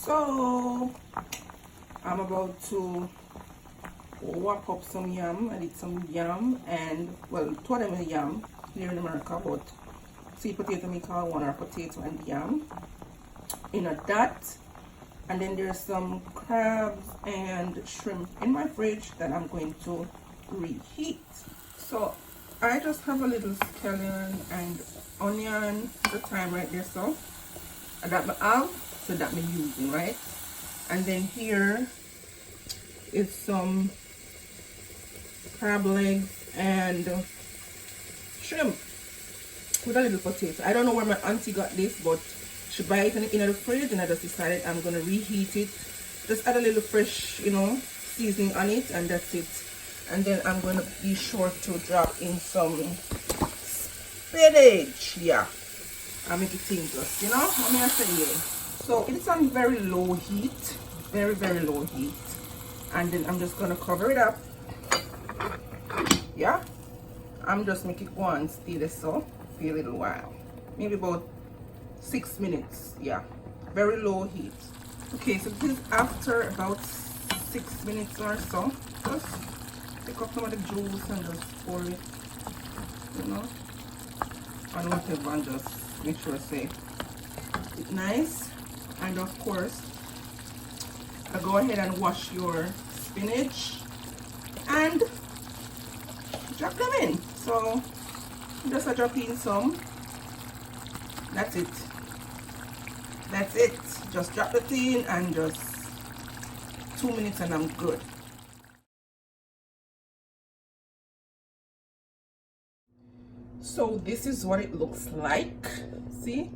So I'm about to wrap up some yam. I did some yam and, well, two of them is yam here in America, but sweet potato me call one, or potato and yam. That. And then there's some crabs and shrimp in my fridge that I'm going to reheat. So I just have a little scallion and onion, the thyme right there, so that I have, so that I'm using, right? And then here is some crab legs and shrimp with a little potato. I don't know where my auntie got this, but she buy it in the fridge, and I just decided I'm gonna reheat it. Just add a little fresh, seasoning on it, and that's it. And then I'm gonna be sure to drop in some spinach. Yeah, I make it just, what may I say here? So it's on very low heat, very, very low heat. And then I'm just gonna cover it up. Yeah, I'm just make it go and stay there so for a little while, maybe about 6 minutes. Yeah, very low heat. Okay, so this is after about 6 minutes or so. Just pick up some of the juice and just pour it, on whatever, and just make sure say it's nice. And of course, go ahead and wash your spinach and drop them in. So just drop in some. That's it. That's it. Just drop the thing and just 2 minutes and I'm good. So this is what it looks like. See?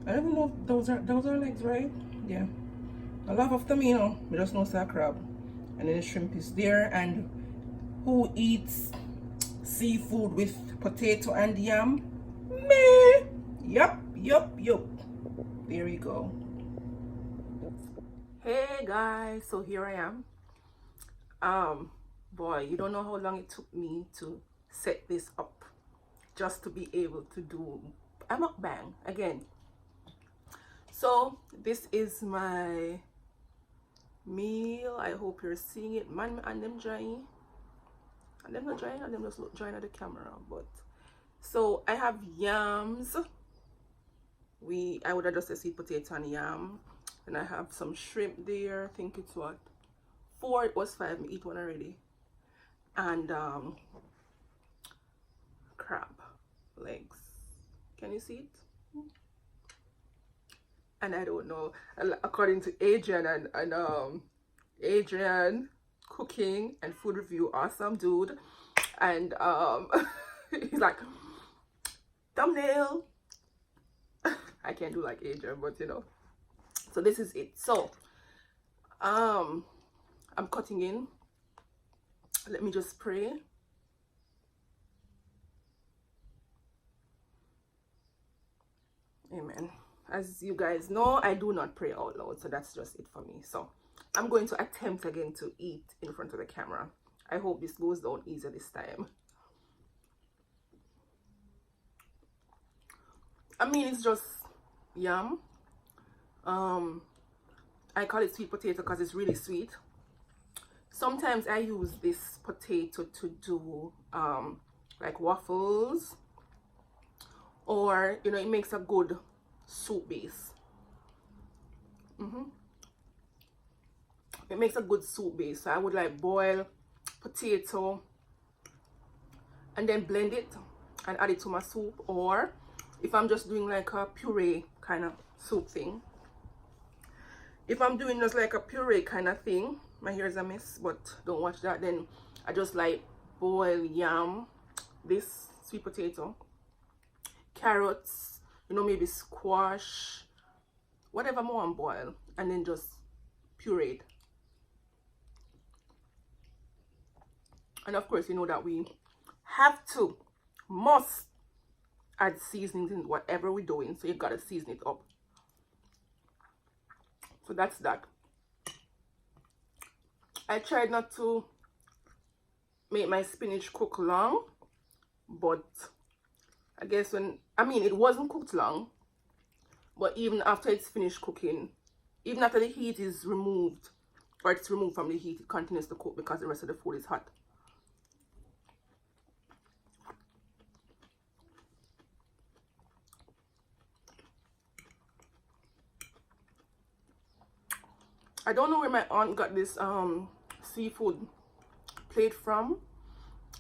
I don't even know if those are legs, right? Yeah. A lot of them, we just know it's a crab. And then the shrimp is there. And who eats seafood with potato and yam? Me. Yup. There we go. Hey guys, so here I am. Boy, you don't know how long it took me to set this up just to be able to do a mukbang again. So this is my meal. I hope you're seeing it. Man, and them drying. And them not drying, and them just look drying at the camera. But so I have yams. I would have just a sweet potato and yam. And I have some shrimp there. I think it's what? 4, it was 5. I eat one already. And crab legs. Can you see it? And I don't know, according to Adrian and Adrian Cooking and Food Review, awesome dude, and he's like, thumbnail. I can't do like Adrian, but so this is it. So I'm cutting in. Let me just pray. Amen. As you guys know, I do not pray out loud, so that's just it for me. So I'm going to attempt again to eat in front of the camera. I hope this goes down easier this time. I mean, it's just yam. I call it sweet potato because it's really sweet. Sometimes I use this potato to do like waffles, or it makes a good soup base. It makes a good soup base. So I would like boil potato and then blend it and add it to my soup, or if I'm just doing like a puree kind of soup thing. If I'm doing just like a puree kind of thing, my hair is a mess, but don't watch that, then I just like boil yam, this sweet potato, carrots, maybe squash, whatever more on boil, and then just puree it. And of course, that we must add seasonings in whatever we're doing, so you gotta season it up. So that's that. I tried not to make my spinach cook long, but I guess it wasn't cooked long, But even after it's finished cooking, even after the heat is removed, or it's removed from the heat, it continues to cook because the rest of the food is hot. I don't know where my aunt got this seafood plate from.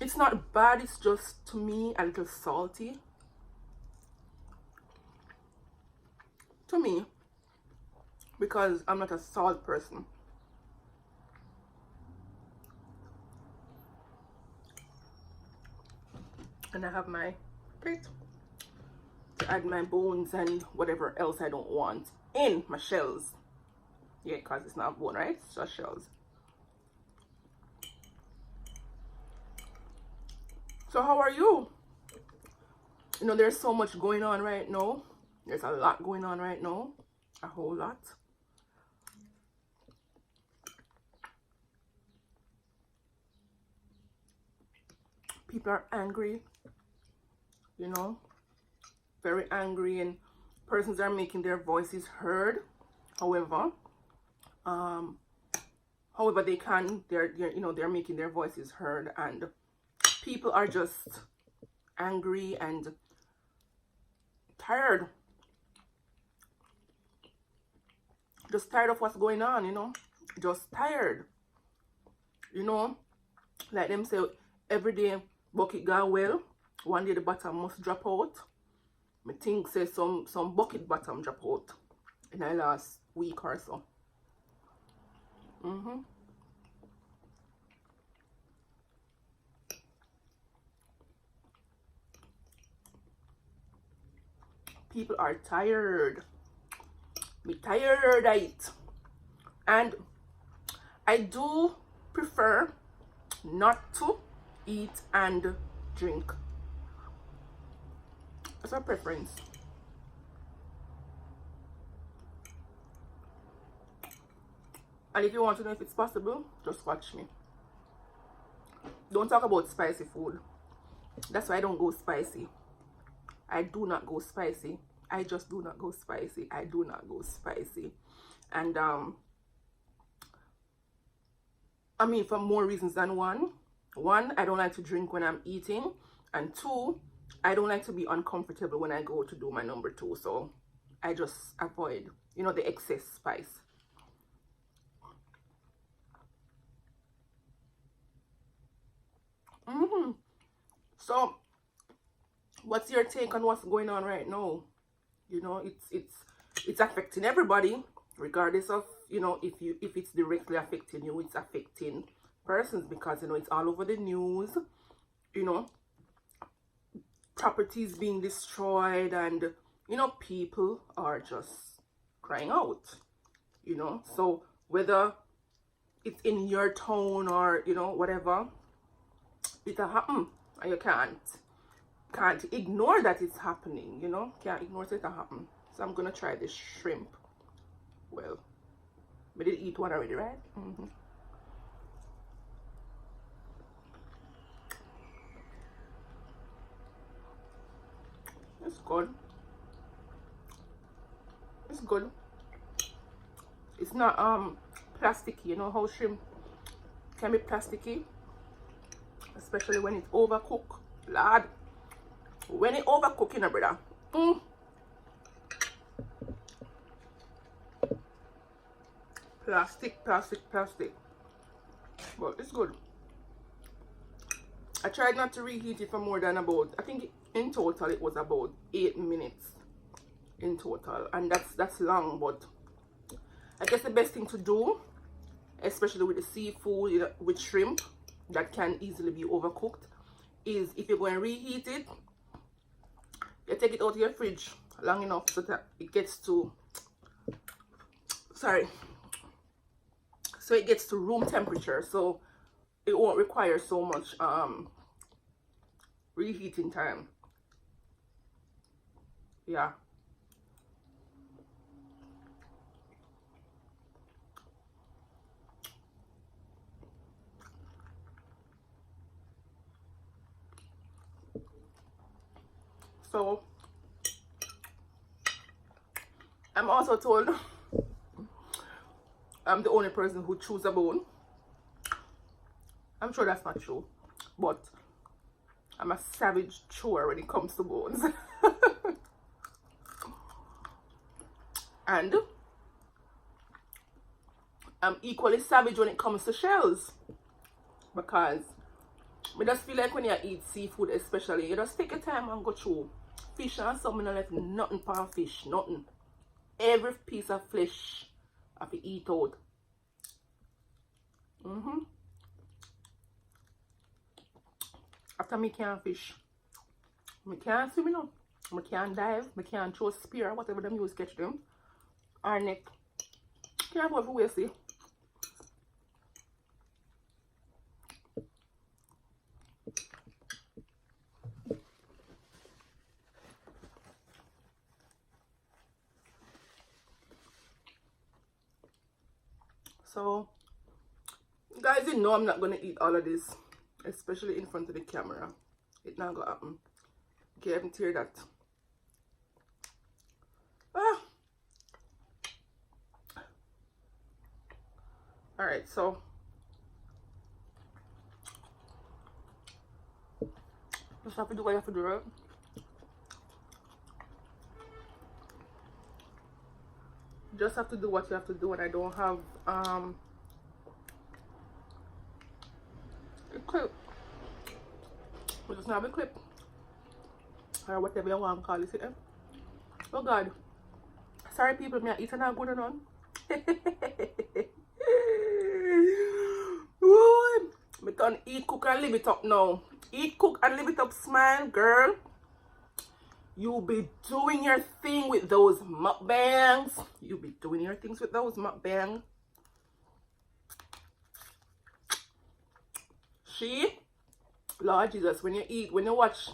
It's not bad, it's just, to me, a little salty. To me, because I'm not a salt person. And I have my plate to add my bones and whatever else I don't want in my shells. Yeah, because it's not bone, right? It's just shells. So how are you? You know, there's so much going on right now. There's a lot going on right now. A whole lot. People are angry. You know, very angry, and persons are making their voices heard. However, they're making their voices heard, and people are just angry and tired. Just tired of what's going on, you know. Just tired. You know, like them say, every day bucket go well, one day the bottom must drop out. I think say some bucket bottom drop out in the last week or so. People are tired. Be tired of it. And I do prefer not to eat and drink. That's a preference. And if you want to know if it's possible, just watch me. Don't talk about spicy food. That's why I don't go spicy. I do not go spicy. I just do not go spicy. I do not go spicy. And I mean, for more reasons than one. One, I don't like to drink when I'm eating. And two, I don't like to be uncomfortable when I go to do my number two. So I just avoid, you know, the excess spice. So what's your take on what's going on right now? You know, it's affecting everybody, regardless of, you know, if it's directly affecting you, it's affecting persons, because, you know, it's all over the news. You know, properties being destroyed, and, you know, people are just crying out, you know. So whether it's in your town or, you know, whatever, it'll happen, and you can't ignore that it's happening, you know. Can't ignore it happen. So I'm gonna try this shrimp. Well, I did eat one already, right? It's good. It's good. It's not plasticky. You know how shrimp can be plasticky, especially when it's overcooked. Lord, when it overcooked, you know, brother. Plastic. But it's good. I tried not to reheat it for more than about, I think in total it was about 8 minutes in total, and that's long. But I guess the best thing to do, especially with the seafood, with shrimp that can easily be overcooked, is if you're going to reheat it, you take it out of your fridge long enough so that it gets to, so it gets to room temperature, so it won't require so much reheating time. Yeah. So I'm also told I'm the only person who chews a bone. I'm sure that's not true, but I'm a savage chewer when it comes to bones. And I'm equally savage when it comes to shells, because I just feel like when you eat seafood especially, you just take your time and go through. Fish and something, I left nothing for fish, nothing. Every piece of flesh I have to eat out. After me can't fish, I can't swim, you know. I can't dive, I can't throw spear, whatever them use catch them. Or neck. Can't go everywhere, see. So, guys, you know I'm not gonna eat all of this, especially in front of the camera. It's not gonna happen. Can't tear that. Alright, so just have to do what you have to do, right? Just have to do what you have to do, and I don't have a clip. We just have a clip. Or whatever you want to call it. Eh? Oh God. Sorry people, me eating not good enough. Me can eat, cook and live it up now. Eat, cook and live it up, smile, girl. You be doing your thing with those mukbangs. You be doing your things with those mukbangs. She, Lord Jesus, when you eat, when you watch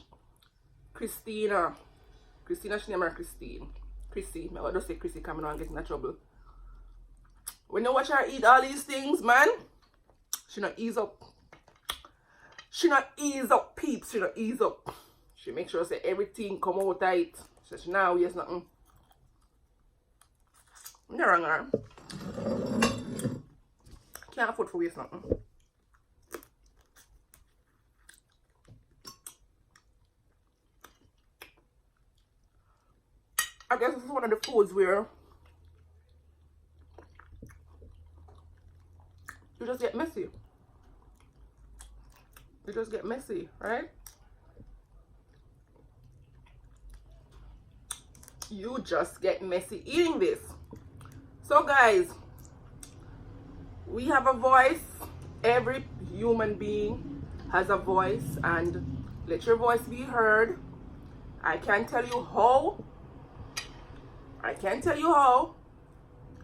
Christina, she name her Christine. Chrissy, I just say Chrissy coming on and getting in trouble. When you watch her eat all these things, man, she not ease up. She not ease up, peeps. She not ease up. She make sure say everything come out tight. So she now yes nothing. I'm not wrong her. Can't afford for waste nothing. I guess this is one of the foods where you just get messy. You just get messy, right? You just get messy eating this. So guys, we have a voice. Every human being has a voice, and let your voice be heard. I can't tell you how.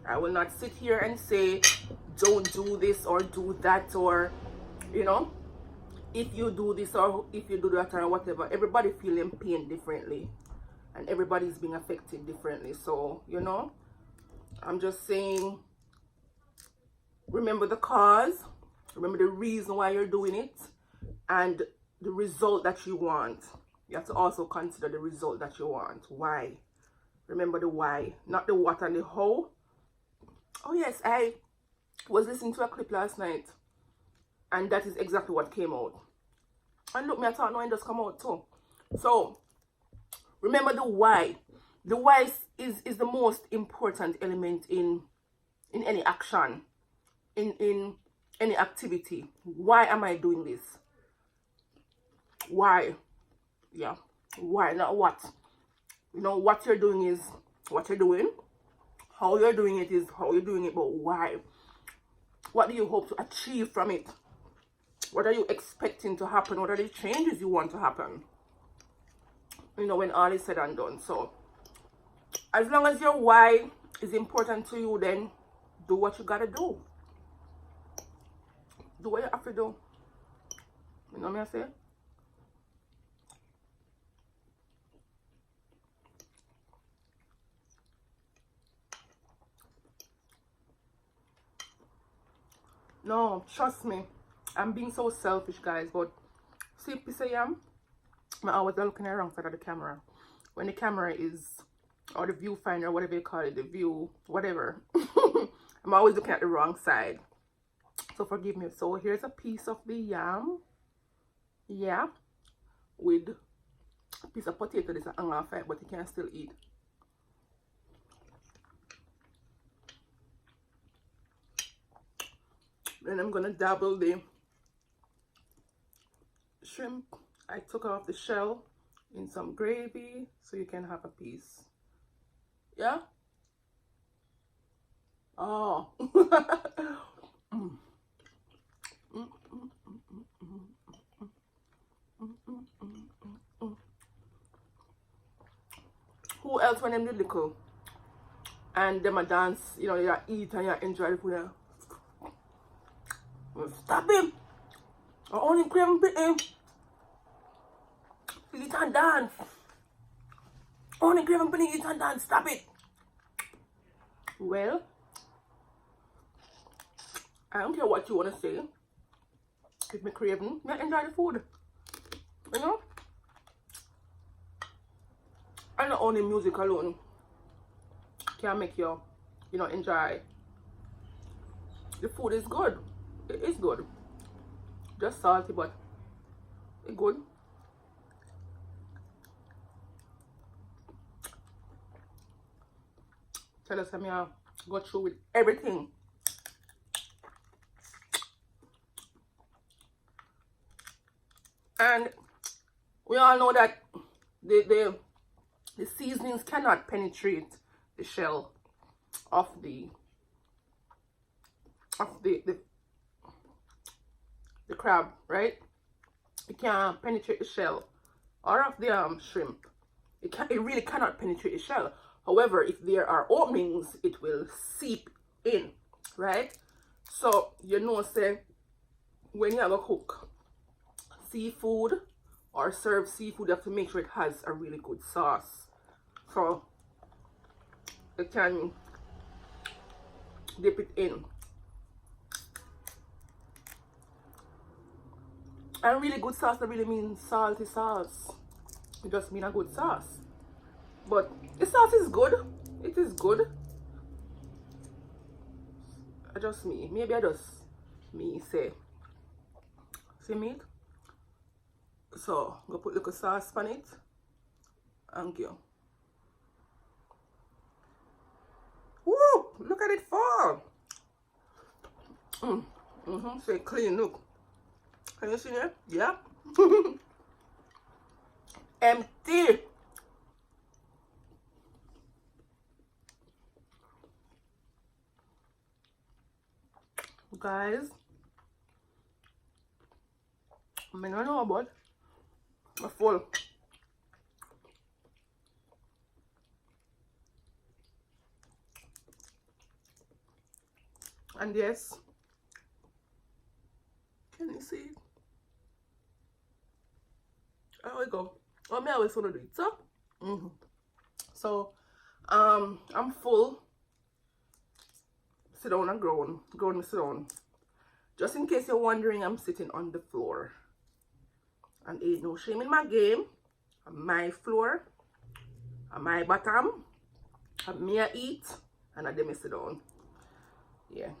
I will not sit here and say don't do this or do that, or you know, if you do this or if you do that or whatever. Everybody feeling pain differently, and everybody's being affected differently. So you know, I'm just saying, remember the cause, remember the reason why you're doing it, and the result that you want. You have to also consider the result that you want. Why? Remember the why, not the what and the how. Oh yes, I was listening to a clip last night, and that is exactly what came out. And look, me I thought no, it does come out too. So remember the why. The why is the most important element in any action, in any activity. Why am I doing this? Why? Yeah, why, not what. You know, what you're doing is what you're doing. How you're doing it is how you're doing it, but why? What do you hope to achieve from it? What are you expecting to happen? What are the changes you want to happen? You know, when all is said and done. So, as long as your why is important to you, then do what you gotta do. Do what you have to do. You know what I say? No, trust me. I'm being so selfish, guys. But see, piece of yam, I always looking around side of the camera. When the camera is or the viewfinder, whatever you call it, the view, whatever. I'm always looking at the wrong side, so forgive me. So here's a piece of the yam, yeah, with a piece of potato. This is an off it, but you can still eat. Then I'm gonna dabble the shrimp I took off the shell in some gravy so you can have a piece. Yeah. Oh. Who else when them do Likkle and them a dance, you know, you eat and you enjoy the food? Stop him! I only crave him. Eat and dance. Only crave him, eat and dance. Stop it. Well, I don't care what you want to say. If me craving, I enjoy the food. You know? And not only music alone can make you, you know, enjoy. The food is good. It is good. Just salty, but it's good. Tell us how go through with everything. And we all know that the seasonings cannot penetrate the shell of the crab, right? It can't penetrate the shell or of the shrimp. It really cannot penetrate the shell. However, if there are openings, it will seep in, right? So you know, say when you have a cook seafood or serve seafood, you have to make sure it has a really good sauce, so you can dip it in. And really good sauce doesn't really mean salty sauce. It just means a good sauce. But the sauce is good. It is good. Just me. Maybe I just me say. See meat? So go put little sauce on it. Thank you. Woo! Look at it fall. So clean, look. Can you see that? Yeah. Empty. Guys, I don't know about I'm full. And yes, can you see it? There we go. Oh, me always want to do it, so so I'm full. Sit down and groan me sit down. Just in case you're wondering, I'm sitting on the floor, and ain't no shame in my game. My floor, my bottom, me I eat, and I dem sit down. Yeah,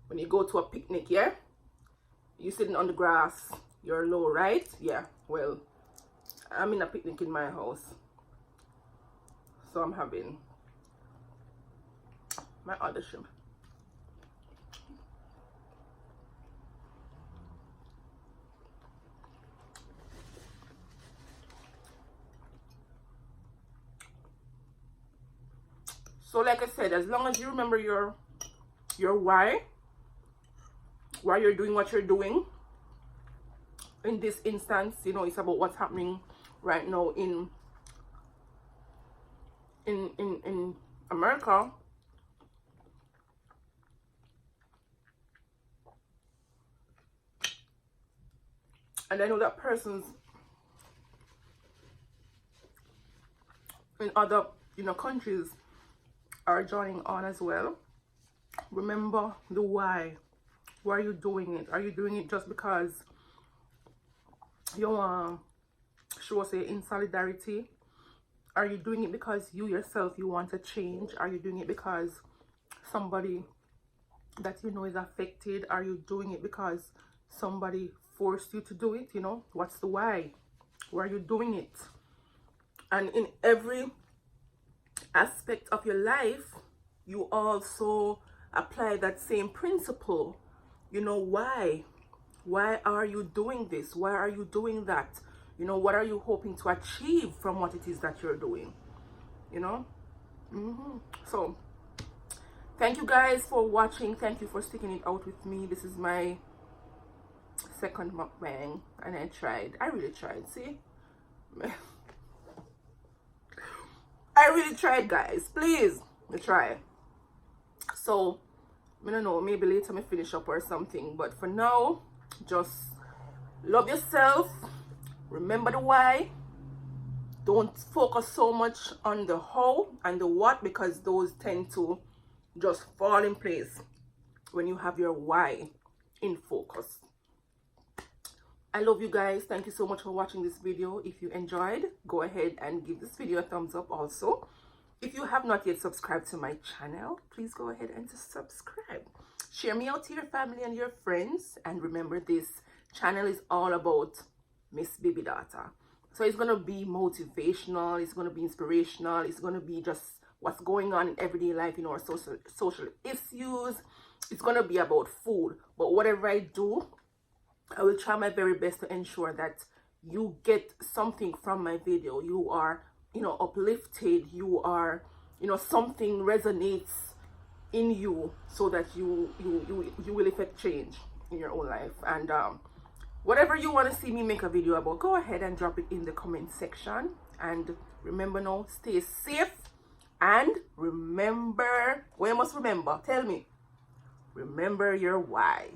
when you go to a picnic, yeah, you sitting on the grass, you're low, right? Yeah, well, I'm in a picnic in my house, so I'm having my other shrimp. So like I said, as long as you remember your why you're doing what you're doing. In this instance, you know, it's about what's happening right now in America. And I know that persons in other, you know, countries are joining on as well. Remember the why. Why are you doing it? Are you doing it just because you want to show us in solidarity Are you doing it because you yourself, you want to change? Are you doing it because somebody that you know is affected? Are you doing it because somebody forced you to do it? You know, what's the why? Why are you doing it? And in every aspect of your life, you also apply that same principle. You know, why are you doing this? Why are you doing that? You know, what are you hoping to achieve from what it is that you're doing? You know. So thank you guys for watching. Thank you for sticking it out with me. This is my second mukbang, and I really tried. See, I really tried, guys. Please, try. So I don't know, maybe later I finish up or something, but for now, just love yourself. Remember the why. Don't focus so much on the how and the what, because those tend to just fall in place when you have your why in focus. I love you guys. Thank you so much for watching this video. If you enjoyed, go ahead and give this video a thumbs up also. If you have not yet subscribed to my channel, please go ahead and subscribe. Share me out to your family and your friends. And remember, this channel is all about Miss Baby Daughter. So it's going to be motivational, it's going to be inspirational, it's going to be just what's going on in everyday life, you know, our social issues. It's going to be about food. But whatever I do, I will try my very best to ensure that you get something from my video. You are, you know, uplifted. You are, you know, something resonates in you, so that you will effect change in your own life. And whatever you want to see me make a video about, go ahead and drop it in the comment section. And remember now, stay safe. And remember, what you must remember, tell me, remember your why.